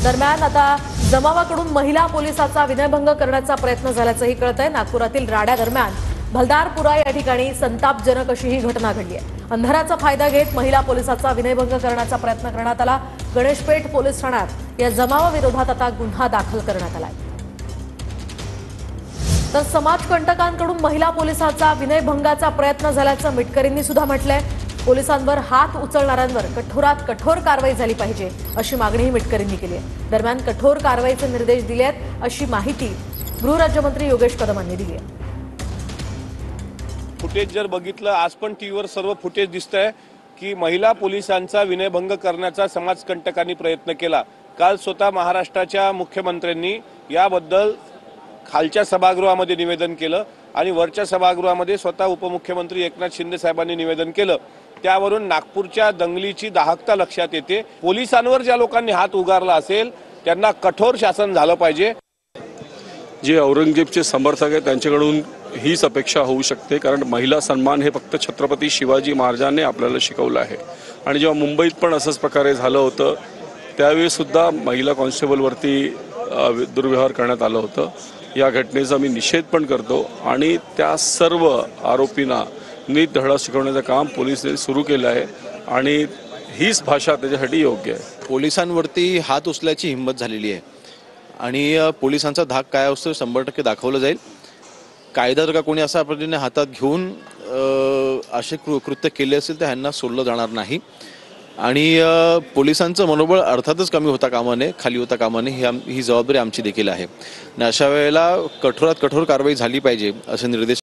दरम्यान आता जमावाकडून महिला पोलिसाचा विनयभंग करण्याचा प्रयत्न झाल्याचंही कळतंय। नागपुरातील राड्या दरम्यान भलदारपुरा या ठिकाणी संतापजनक अशी ही घटना घडली आहे। अंधाराचा फायदा घेत महिला पोलिसाचा विनयभंग करण्याचा प्रयत्न करण्यात आला। गणेशपेठ पोलीस ठाण्यात या जमावाविरोधात आता गुन्हा दाखल करण्यात आलाय। तर समाजकंटकांकडून महिला पोलिसाचा विनयभंगाचा प्रयत्न झाल्याचं मिटकरींनी सुद्धा म्हटलंय। पोलिसांवर हात उचलणाऱ्यांवर कठोरात कठोर कारवाई झाली पाहिजे अशी मागणीही मिटकरींनी केली आहे। दरम्यान कठोर कारवाईचे निर्देश दिले आहेत अशी माहिती गृहराज्यमंत्री योगेश कदमांनी दिली आहे। फुटेज जर बघितलं, आज पण टीव्हीवर सर्व फुटेज दिसतंय की महिला पोलिसांचा विनयभंग करण्याचा समाजकंटकांनी प्रयत्न केला। काल स्वतः महाराष्ट्राच्या मुख्यमंत्र्यांनी याबद्दल खालच्या सभागृहामध्ये निवेदन केलं आणि वरच्या सभागृहामध्ये स्वतः उपमुख्यमंत्री एकनाथ शिंदे साहेबांनी निवेदन केलं। त्यावरून नागपूरच्या दंगलीची दाहकता लक्षात येते। पोलिसांवर ज्या लोकांनी हात उगारला असेल त्यांना कठोर शासन झालं पाहिजे। जे औरंगजेबचे समर्थक आहेत त्यांच्याकडून हीच अपेक्षा होऊ शकते, कारण महिला सन्मान हे फक्त छत्रपती शिवाजी महाराजांनी आपल्याला शिकवलं आहे। आणि जेव्हा मुंबईत पण असंच प्रकारे झालं होतं त्यावेळी सुद्धा महिला कॉन्स्टेबलवरती दुर्व्यवहार करण्यात आलं होतं। या घटनेचा मी निषेध पण करतो आणि त्या सर्व आरोपींना नीट धडा शिकवण्याचं काम पोलिसांनी सुरू केलं आहे आणि हीच भाषा त्याच्यासाठी योग्य आहे। पोलिसांवरती हात उचलायची हिंमत झालेली आहे आणि पोलिसांचा धाक काय असतो 100% दाखवलं जाईल। कायदा जर का कोणी अशा पद्धतीने हातात घेऊन असे कृत्य केले असेल तर ह्यांना सोडलं जाणार नाही आणि पोलिसांचं मनोबळ अर्थातच कमी होता कामा नये, खाली होता कामा नये। ही जबाबदारी आमची देखील आहे आणि अशा वेळेला कठोरात कठोर कारवाई झाली पाहिजे असे निर्देश